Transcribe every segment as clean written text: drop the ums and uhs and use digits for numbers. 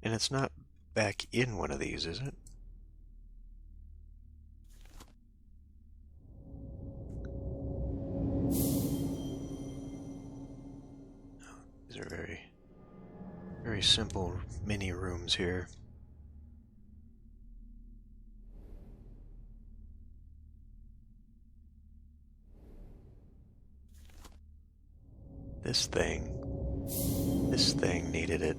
And it's not back in one of these, is it? These are very, very simple mini rooms here. This thing needed it.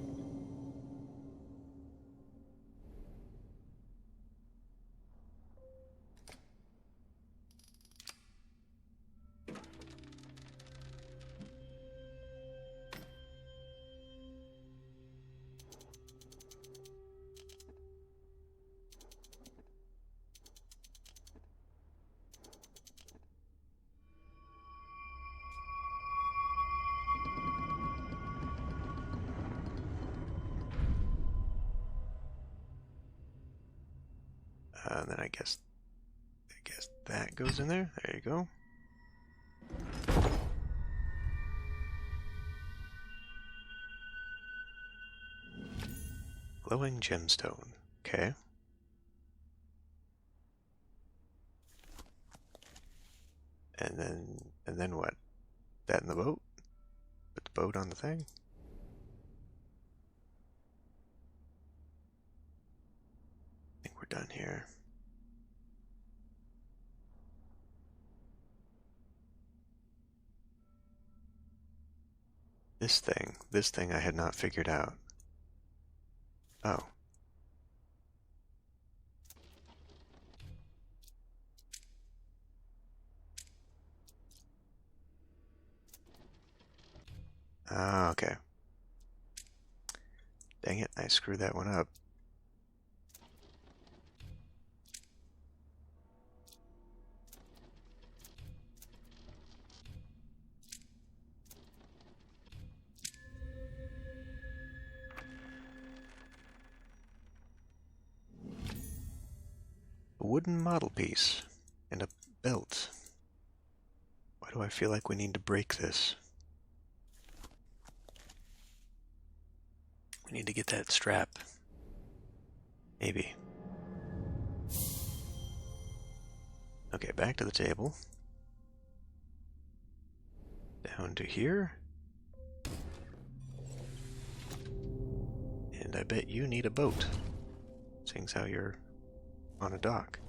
And then I guess that goes in there. There you go. Glowing gemstone. Okay. And then what? That in the boat? Put the boat on the thing? I think we're done here. This thing I had not figured out. Oh. Ah, okay. Dang it, I screwed that one up. A wooden model piece and a belt. Why do I feel like we need to break this? We need to get that strap. Maybe. Okay, back to the table. Down to here. And I bet you need a boat, seeing as how you're on a dock.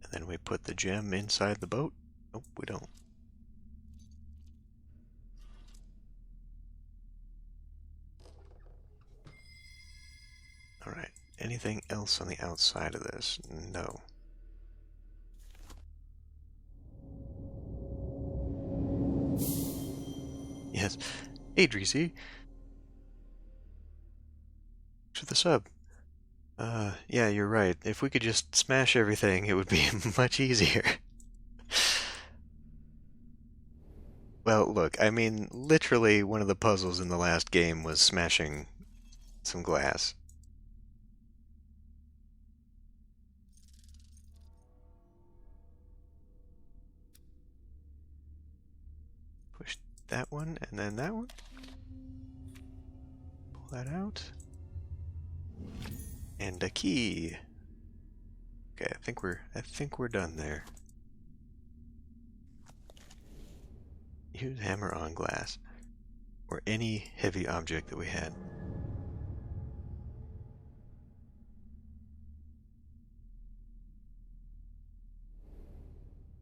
And then we put the gem inside the boat. Nope, we don't. Alright, anything else on the outside of this? No. Yes. Hey, Dreesy. To the sub. Yeah, you're right. If we could just smash everything, it would be much easier. Well, look, I mean, literally one of the puzzles in the last game was smashing some glass. Push that one and then that one. Pull that out. And a key. Okay, I think we're done there. Use hammer on glass. Or any heavy object that we had.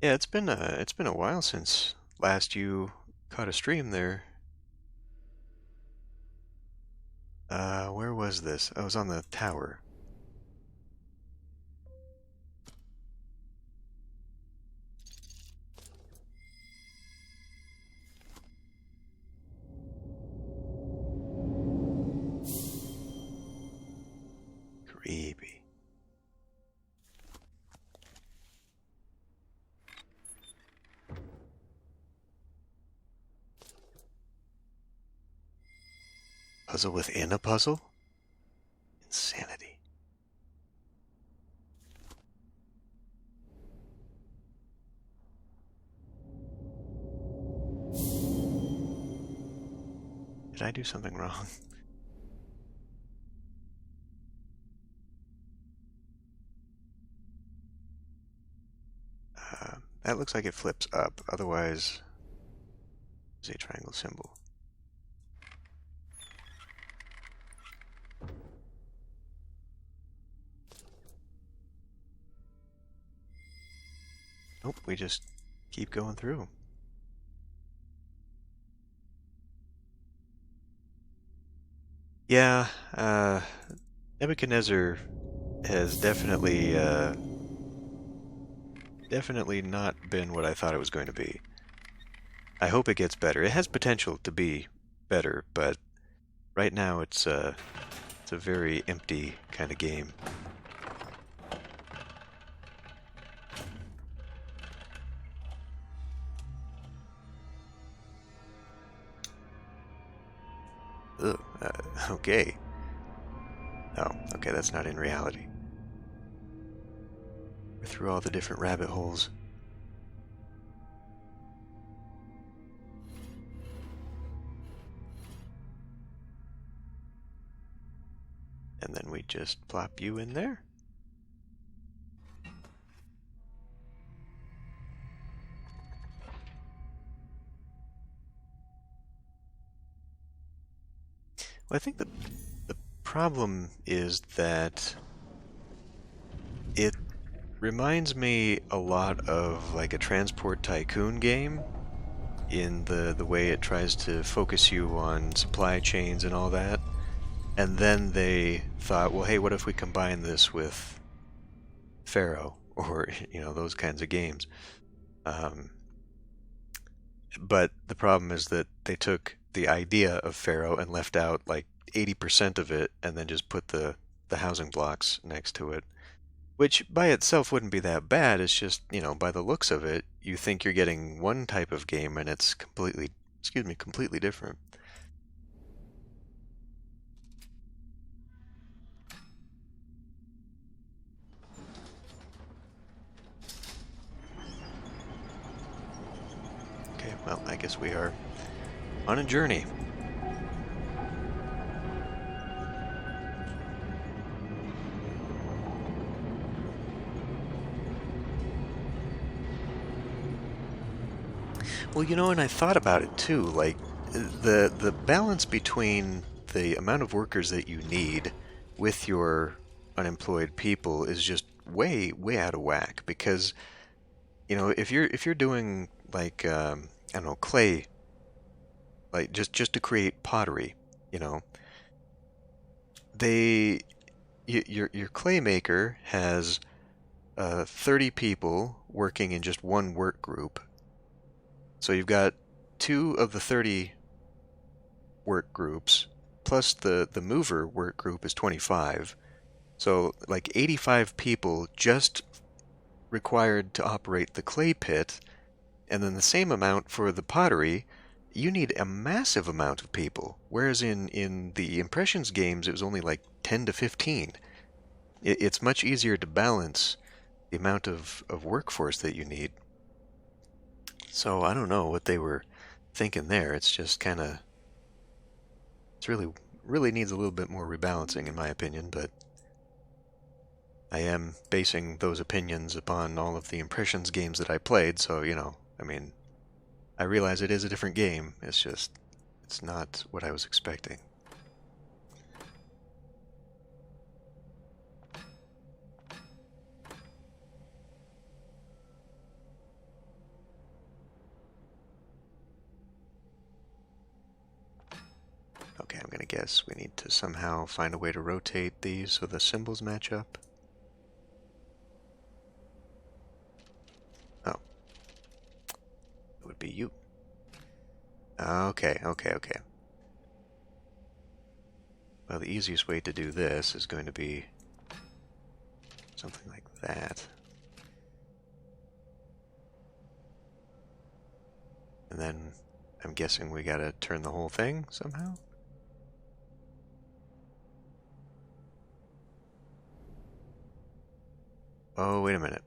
Yeah, it's been a while since last you caught a stream there. Where was this? I was on the tower. Creepy. Puzzle within a puzzle? Insanity. did I do something wrong? That looks like it flips up. Otherwise, it's a triangle symbol. Nope, we just keep going through. Yeah, Nebuchadnezzar has definitely not been what I thought it was going to be. I hope it gets better. It has potential to be better, but right now it's a very empty kind of game. Ugh, okay. Oh, okay, that's not in reality. We're through all the different rabbit holes. And then we just plop you in there. Well, I think the problem is that it reminds me a lot of like a Transport Tycoon game in the way it tries to focus you on supply chains and all that. And then they thought, well, hey, what if we combine this with Pharaoh or those kinds of games? Um, but the problem is that they took the idea of Pharaoh and left out like 80% of it, and then just put the housing blocks next to it. Which by itself wouldn't be that bad. It's just, by the looks of it, you think you're getting one type of game and it's completely different. Okay, well, I guess we are on a journey. Well, and I thought about it too, like the balance between the amount of workers that you need with your unemployed people is just way out of whack because if you're doing like I don't know, clay, like just to create pottery, you know they your clay maker has 30 people working in just one work group. So you've got two of the 30 work groups, plus the mover work group is 25. So like 85 people just required to operate the clay pit, and then the same amount for the pottery. You need a massive amount of people, whereas in the Impressions games it was only like 10 to 15. It's much easier to balance the amount of workforce that you need. So I don't know what they were thinking there. It's just kind of, it's really needs a little bit more rebalancing in my opinion, but I am basing those opinions upon all of the Impressions games that I played, so, I mean, I realize it is a different game. It's not what I was expecting. Okay, I'm gonna guess we need to somehow find a way to rotate these so the symbols match up. Oh, it would be you. Okay. Well, the easiest way to do this is going to be something like that. And then I'm guessing we gotta turn the whole thing somehow? Oh, wait a minute.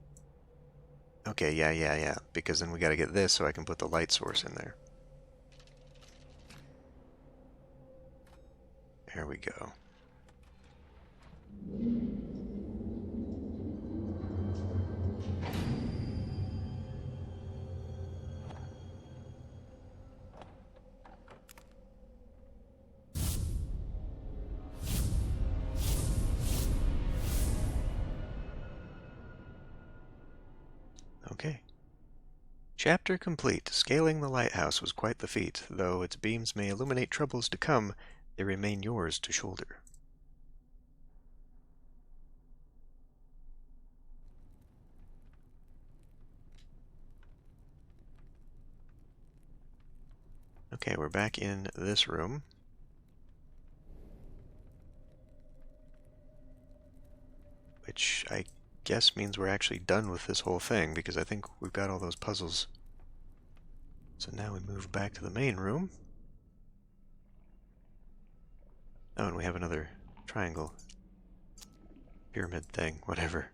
Okay, yeah. Because then we gotta get this so I can put the light source in there. There we go. Okay. Chapter complete. Scaling the lighthouse was quite the feat. Though its beams may illuminate troubles to come, they remain yours to shoulder. Okay, we're back in this room. Which I guess means we're actually done with this whole thing, because I think we've got all those puzzles. So now we move back to the main room. Oh, and we have another triangle. Pyramid thing, whatever.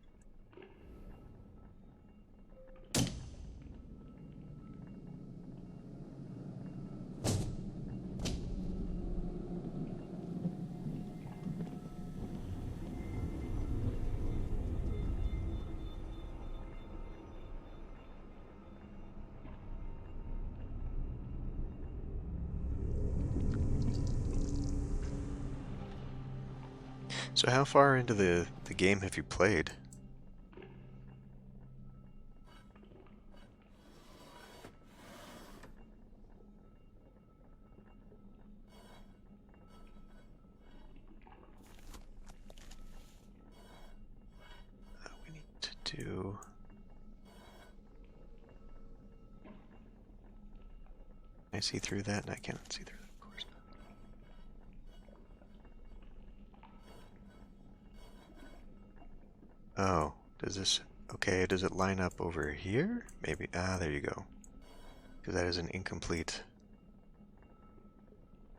So how far into the game have you played? We need to do... Can I see through that? And I cannot see through that, of course not. Oh, does this... Okay, does it line up over here? Maybe. Ah, there you go. Because that is an incomplete...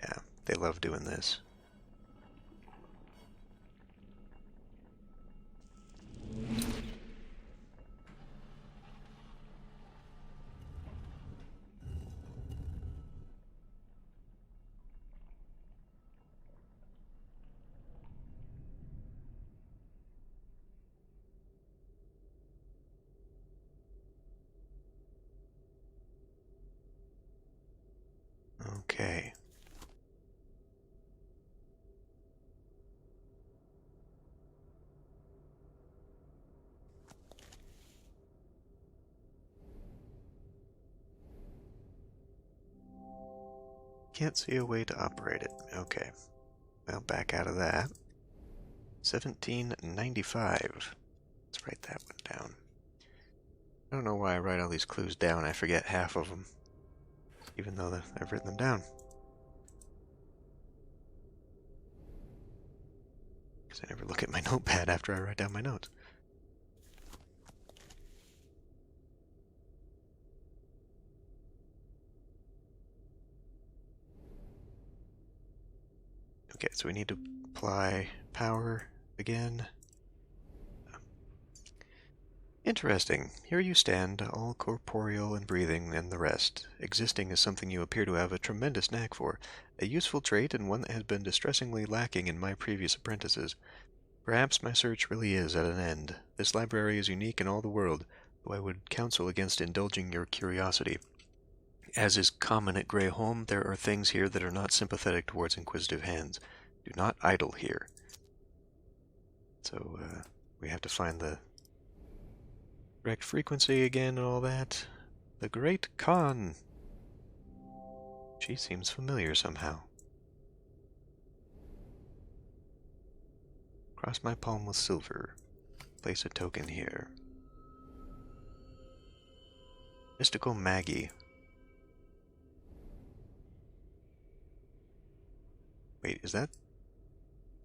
Yeah, they love doing this. Okay. Can't see a way to operate it. Okay. Well, back out of that. 1795. Let's write that one down. I don't know why I write all these clues down. I forget half of them, even though I've written them down. Because I never look at my notepad after I write down my notes. Okay, so we need to apply power again. Interesting. Here you stand, all corporeal and breathing and the rest. Existing is something you appear to have a tremendous knack for, a useful trait and one that has been distressingly lacking in my previous apprentices. Perhaps my search really is at an end. This library is unique in all the world, though I would counsel against indulging your curiosity. As is common at Greyholm, there are things here that are not sympathetic towards inquisitive hands. Do not idle here. So, we have to find the correct frequency again and all that. The Great Khan. She seems familiar somehow. Cross my palm with silver. Place a token here. Mystical Maggie. Wait, is that...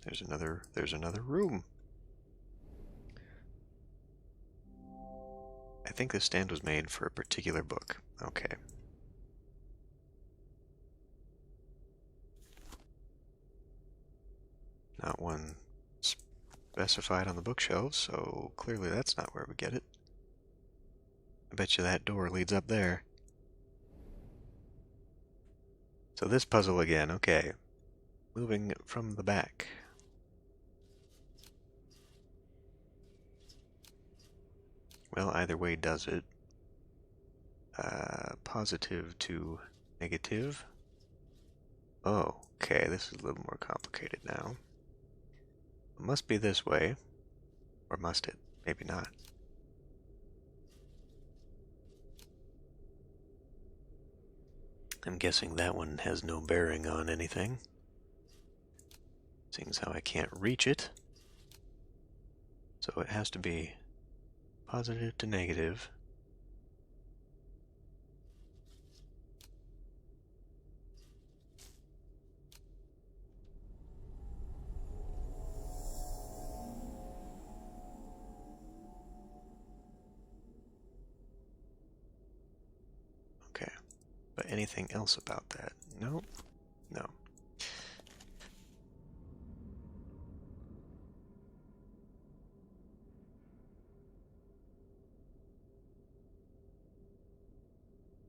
There's another room. I think this stand was made for a particular book. Okay. Not one specified on the bookshelves, so clearly that's not where we get it. I bet you that door leads up there. So this puzzle again, okay. moving from the back. Well, either way does it. Positive to negative. Oh, okay, this is a little more complicated now. It must be this way. Or must it? Maybe not. I'm guessing that one has no bearing on anything. Seeing as how I can't reach it. So it has to be positive to negative. Okay. But anything else about that? No? No.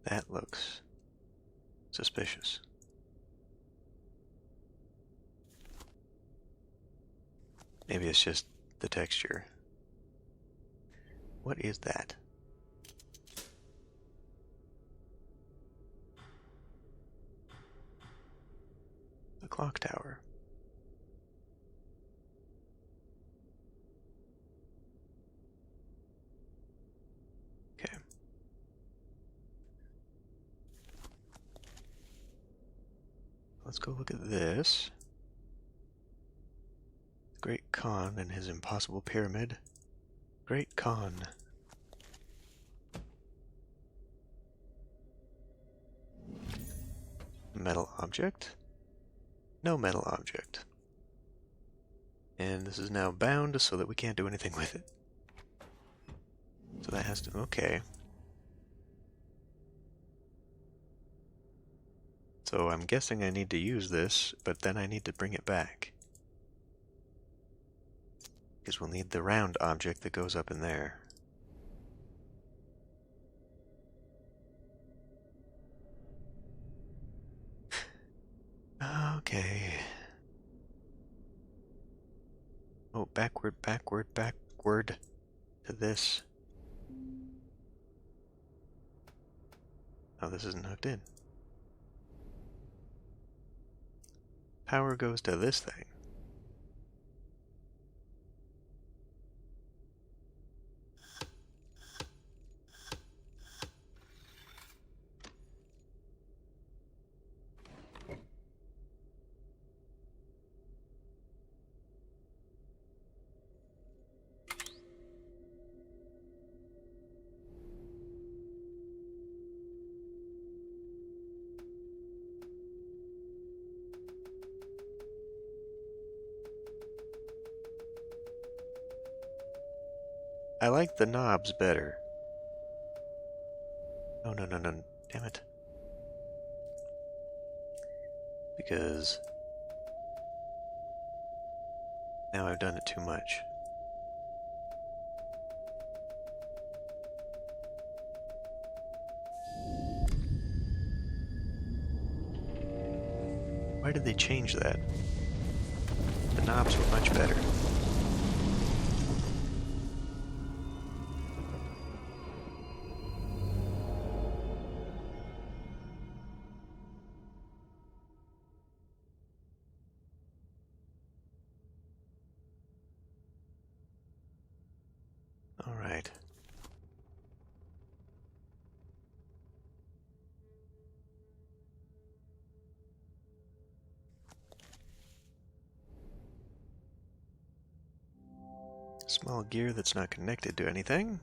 That looks suspicious. Maybe it's just the texture. What is that? The clock tower. Okay. Let's go look at this. The Great Khan and his impossible pyramid. Great Khan. Metal object. No metal object. And this is now bound so that we can't do anything with it. So that has to... okay. So I'm guessing I need to use this, but then I need to bring it back. Because we'll need the round object that goes up in there. Okay. Oh, backward to this. Oh, this isn't hooked in. Power goes to this thing. I like the knobs better. No, no, no, no. Damn it. Because now I've done it too much. Why did they change that? The knobs were much better. All right. Small gear that's not connected to anything.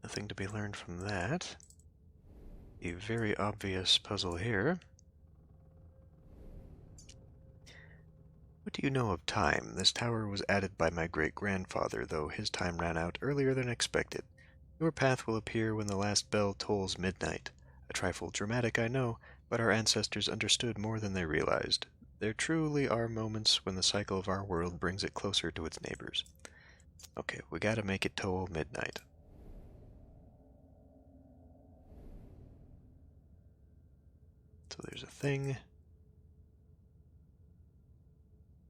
Nothing to be learned from that. A very obvious puzzle here. What do you know of time? This tower was added by my great-grandfather, though his time ran out earlier than expected. Your path will appear when the last bell tolls midnight. A trifle dramatic, I know, but our ancestors understood more than they realized. There truly are moments when the cycle of our world brings it closer to its neighbors. Okay, we gotta make it toll midnight. So there's a thing.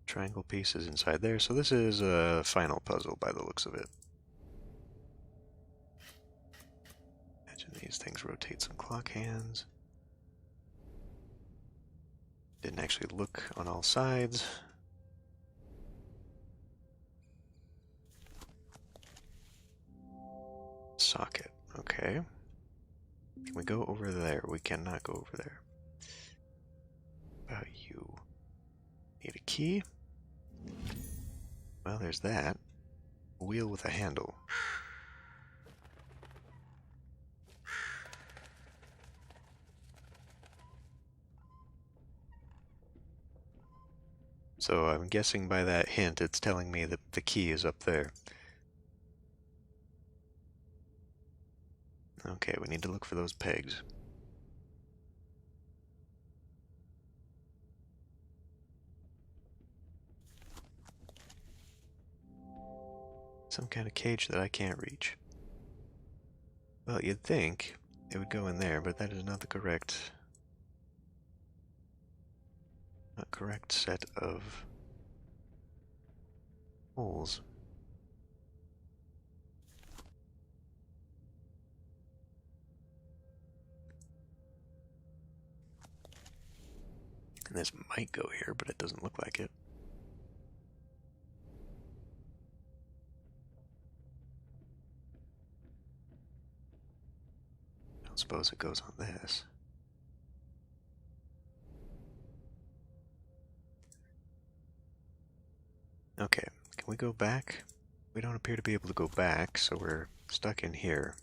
Triangle piece is inside there. So this is a final puzzle by the looks of it. Imagine these things rotate some clock hands. Didn't actually look on all sides. Socket. Okay. Can we go over there? We cannot go over there. About you. Need a key? Well, there's that. A wheel with a handle. So I'm guessing by that hint it's telling me that the key is up there. Okay, we need to look for those pegs. Some kind of cage that I can't reach. Well, you'd think it would go in there, but that is not the correct set of holes. And this might go here, but it doesn't look like it. I don't suppose it goes on this. Okay, can we go back? We don't appear to be able to go back, so we're stuck in here.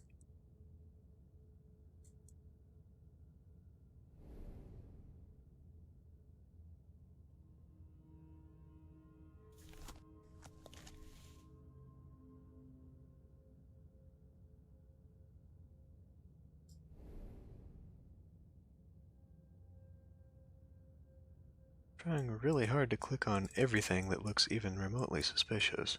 Trying really hard to click on everything that looks even remotely suspicious.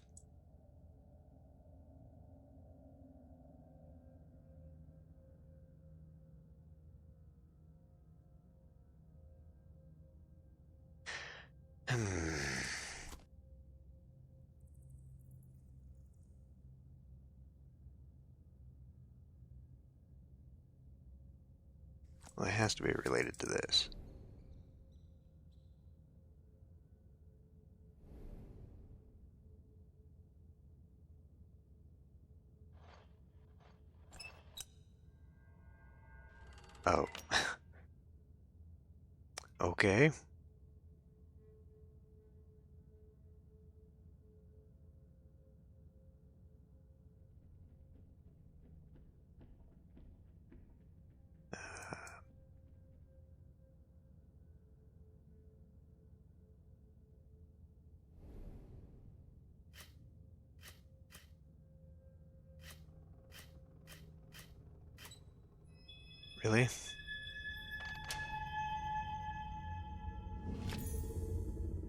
Well, it has to be related to this. Oh. Okay. Really?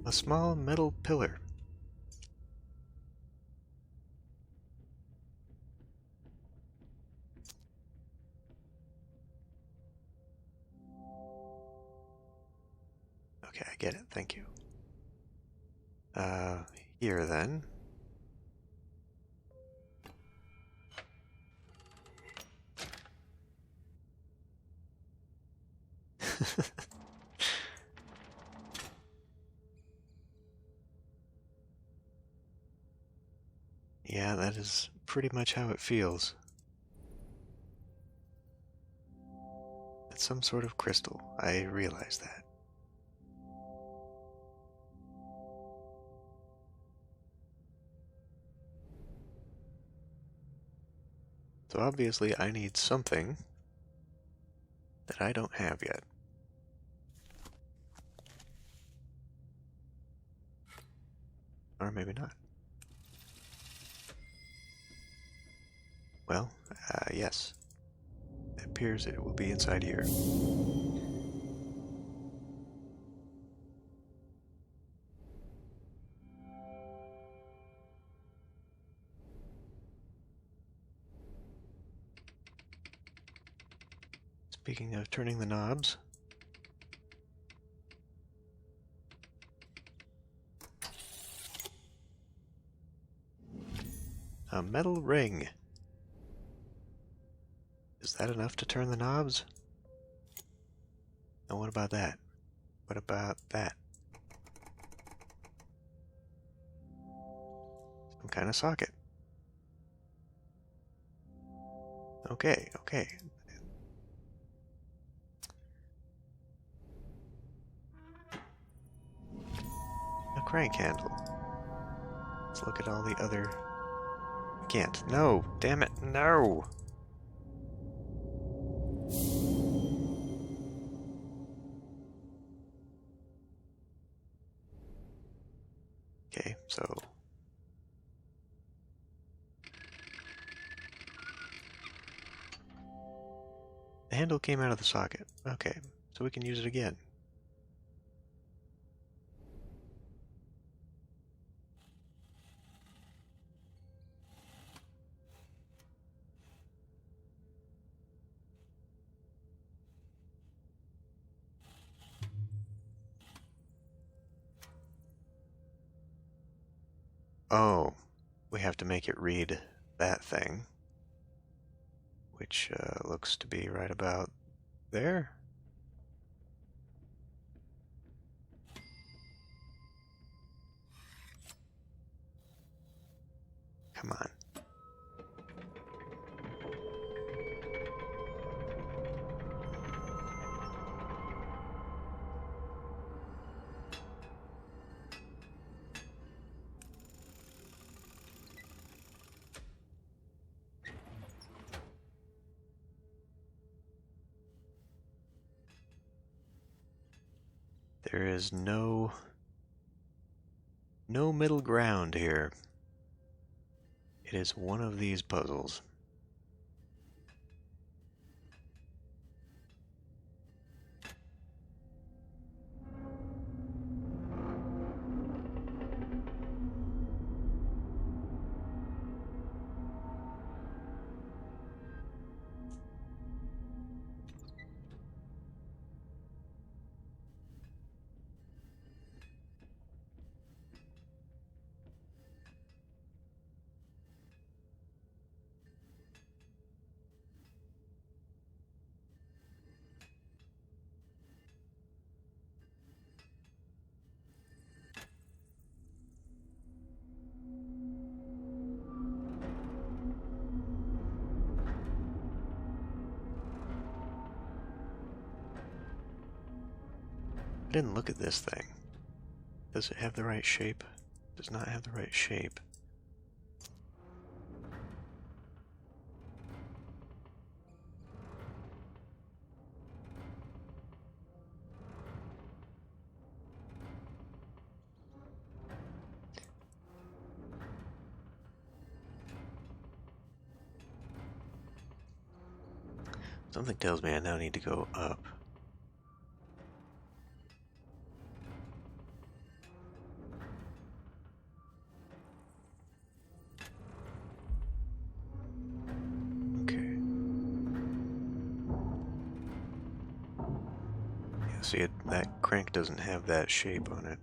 A small metal pillar. Okay, I get it. Thank you. Here then. Yeah, that is pretty much how it feels. It's some sort of crystal. I realize that. So obviously I need something that I don't have yet. Or maybe not. Well, yes. It appears it will be inside here. Speaking of turning the knobs, A metal ring. Is that enough to turn the knobs? And what about that? What about that? Some kind of socket. Okay, okay. A crank handle. Let's look at all the other... I can't. No! Damn it, no! Okay, so... The handle came out of the socket. Okay, so we can use it again. Oh, we have to make it read that thing, which looks to be right about there. Come on. There is no middle ground here. It is one of these puzzles. I didn't look at this thing. Does it have the right shape? Does not have the right shape. Something tells me I now need to go up. Okay. Yeah, see, that crank doesn't have that shape on it.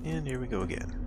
And here we go again.